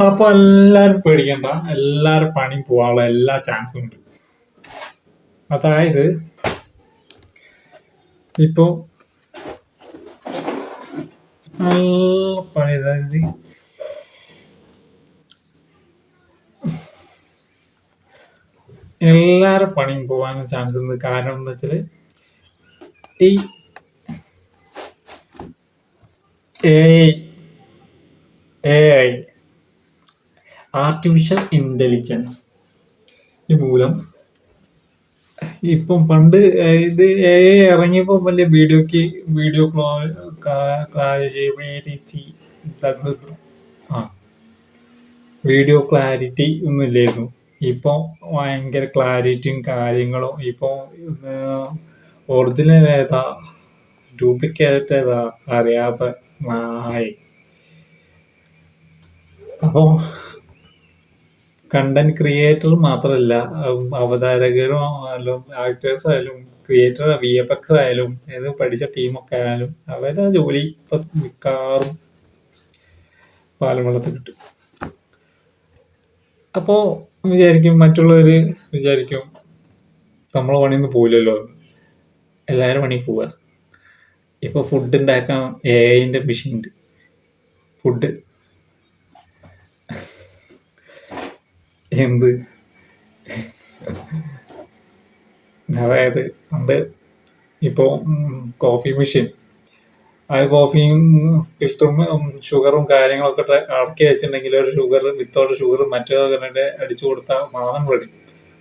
അപ്പൊ എല്ലാരും പേടിക്കണ്ട, എല്ലാരും പണിയും പോവാനുള്ള എല്ലാ ചാൻസും ഉണ്ട്. അതായത് ഇപ്പൊ നല്ല പണി, അതായത് എല്ലാരും പണിയും പോവാനും ചാൻസ് ഉണ്ട്. കാരണം എന്താ വെച്ചാല് ഈ AI ആർട്ടിഫിഷ്യൽ ഇന്റലിജൻസ് ഈ മൂലം ഇപ്പം പണ്ട് ഇത് AI ഇറങ്ങിയപ്പോ വലിയ വീഡിയോ ക്ലാരിറ്റി ഒന്നും ഇല്ലായിരുന്നു. ഇപ്പൊ ഭയങ്കര ക്ലാരിറ്റിയും കാര്യങ്ങളും. ഇപ്പൊ ഒറിജിനൽ ഏതാ ഡ്യൂപ്ലിക്കേറ്റ് ഏതാ അറിയാതെ ആയി. അപ്പോ കണ്ടന്റ് ക്രിയേറ്റർ മാത്രല്ല, അവതാരകരും ആയാലും ആക്ടേഴ്സ് ആയാലും ക്രിയേറ്റർ VFX ആയാലും ഏത് പഠിച്ച ടീമൊക്കെ ആയാലും അവരുടെ ജോലി ഇപ്പൊ മിക്കവാറും പാലും വെള്ളത്തിൽ കിട്ടും. അപ്പോ മറ്റുള്ളവര് വിചാരിക്കും നമ്മളെ പണിയൊന്നും പോവില്ലല്ലോ, എല്ലാരും പണി പോവാ. ഇപ്പൊ ഫുഡ് ഉണ്ടാക്കാൻ AIന്റെ മെഷീൻ ഉണ്ട്. ഫുഡ് എന്ത്, അതായത് പണ്ട് ഇപ്പോ കോഫി മെഷീൻ, ആ കോഫിയും ഫിൽറ്ററും ഷുഗറും കാര്യങ്ങളൊക്കെ ഇറക്കി വെച്ചിട്ടുണ്ടെങ്കിൽ ഒരു ഷുഗർ വിത്തൗട്ട് ഷുഗർ മറ്റേ അടിച്ചു കൊടുത്താൽ സാധനം റെഡി,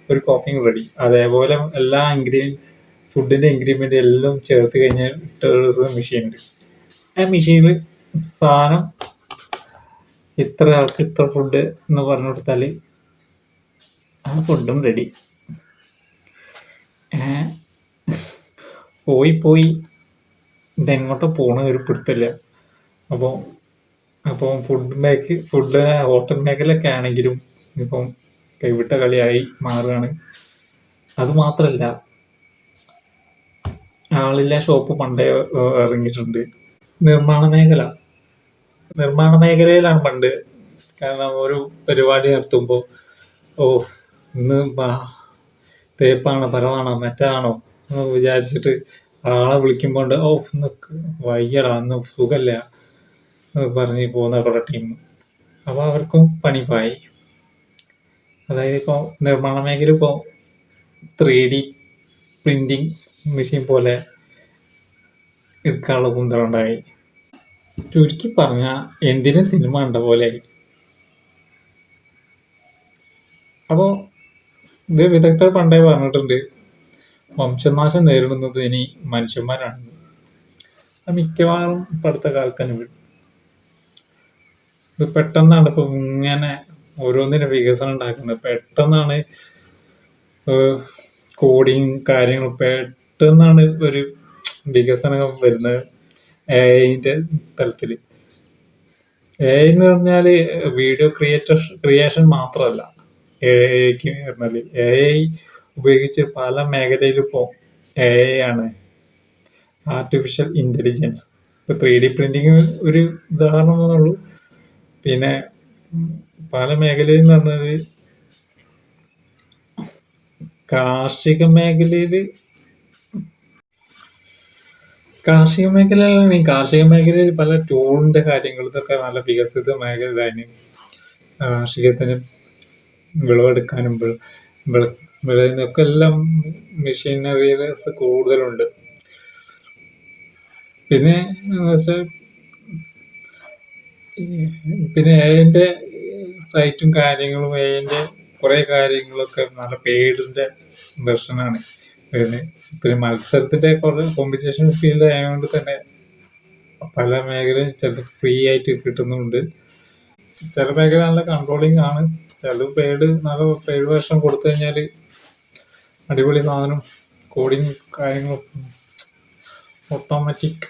ഒരു കോഫിയും റെഡി. അതേപോലെ എല്ലാ ഫുഡിന്റെ ഇൻഗ്രീഡിയന്റ് എല്ലാം ചേർത്ത് കഴിഞ്ഞാൽ ഇട്ട മെഷീൻ ഉണ്ട്. ആ മെഷീനിൽ സാധനം ഇത്ര ആൾക്ക് ഇത്ര ഫുഡ് എന്ന് പറഞ്ഞു കൊടുത്താല് ആ ഫുഡും റെഡി. പോയി ഇതെങ്ങോട്ട് പോണ ഒരു പിടുത്തില്ല. അപ്പോൾ ഫുഡ് ഹോട്ടൽ മേഖലയൊക്കെ ആണെങ്കിലും ഇപ്പം കൈവിട്ട കളിയായി മാറുകയാണ്. അത് മാത്രല്ല, ആളില്ല ഷോപ്പ് പണ്ടേ ഇറങ്ങിയിട്ടുണ്ട്. നിർമ്മാണ മേഖലയിലാണ് പണ്ട്. കാരണം ഒരു പരിപാടി നടത്തുമ്പോ ഇന്ന് തേപ്പാണോ പരമാണോ മറ്റാണോ എന്ന് വിചാരിച്ചിട്ട് ആളെ വിളിക്കുമ്പോണ്ട് ഇന്ന് വയ്യടാ, ഇന്ന് സുഖല്ല എന്ന് പറഞ്ഞ് പോകുന്ന കുറെ ടീം. അപ്പൊ അവർക്കും പണി പായി. അതായത് ഇപ്പൊ നിർമ്മാണ മേഖല ഇപ്പോ 3D പ്രിന്റിങ് മെഷീൻ പോലെ എടുക്കാനുള്ള കുന്തമുണ്ടായി. ചുരുക്കി പറഞ്ഞ എന്തിനും സിനിമ കണ്ട പോലെ. അപ്പോ ഇത് വിദഗ്ധർ പണ്ടേ പറഞ്ഞിട്ടുണ്ട്, വംശനാശം നേരിടുന്നത് ഇനി മനുഷ്യന്മാരാണ്. അത് മിക്കവാറും ഇപ്പൊ അടുത്ത കാലത്ത് തന്നെ വരും. ഇത് പെട്ടെന്നാണ് ഇപ്പൊ ഇങ്ങനെ ഓരോന്നിനും വികസനം ഉണ്ടാക്കുന്നത്. പെട്ടെന്നാണ് കോഡിങ് കാര്യങ്ങൾ പെട്ടെന്നാണ് ഒരു വികസനം വരുന്നത് AIന്റെ തലത്തില്. AI എന്ന് പറഞ്ഞാല് വീഡിയോ ക്രിയേഷൻ മാത്രമല്ല. AIക്ക് പറഞ്ഞാല് AI ഉപയോഗിച്ച് പല മേഖലയിലും ഇപ്പോ AI ആണ്, ആർട്ടിഫിഷ്യൽ ഇന്റലിജൻസ്. ഇപ്പൊ 3D പ്രിന്റിങ് ഒരു ഉദാഹരണം എന്നുള്ളൂ. പിന്നെ പല മേഖലയിൽ എന്ന് പറഞ്ഞാല് കാർഷിക മേഖലയില് പല ടൂളിന്റെ കാര്യങ്ങൾ ഇതൊക്കെ നല്ല വികസിത മേഖല. കാർഷികത്തിന് വിളവെടുക്കാനും വിളവിനൊക്കെ എല്ലാം മെഷീനറീസ് കൂടുതലുണ്ട്. പിന്നെ AIന്റെ സൈറ്റും കാര്യങ്ങളും AIന്റെ കുറെ കാര്യങ്ങളൊക്കെ നല്ല പെയ്ഡിന്റെ വെർഷനാണ്. പിന്നെ മത്സരത്തിന്റെ കുറെ കോമ്പറ്റീഷൻ ഫീൽഡ് ആയതുകൊണ്ട് തന്നെ പല മേഖലയും ചിലത് ഫ്രീ ആയിട്ട് കിട്ടുന്നുണ്ട്. ചില മേഖല നല്ല കൺട്രോളിങ് ആണ്. ചില നല്ല പെയ്ഡ് വെർഷൻ കൊടുത്തു കഴിഞ്ഞാല് അടിപൊളി സാധനം, കോഡിങ് കാര്യങ്ങളും ഓട്ടോമാറ്റിക്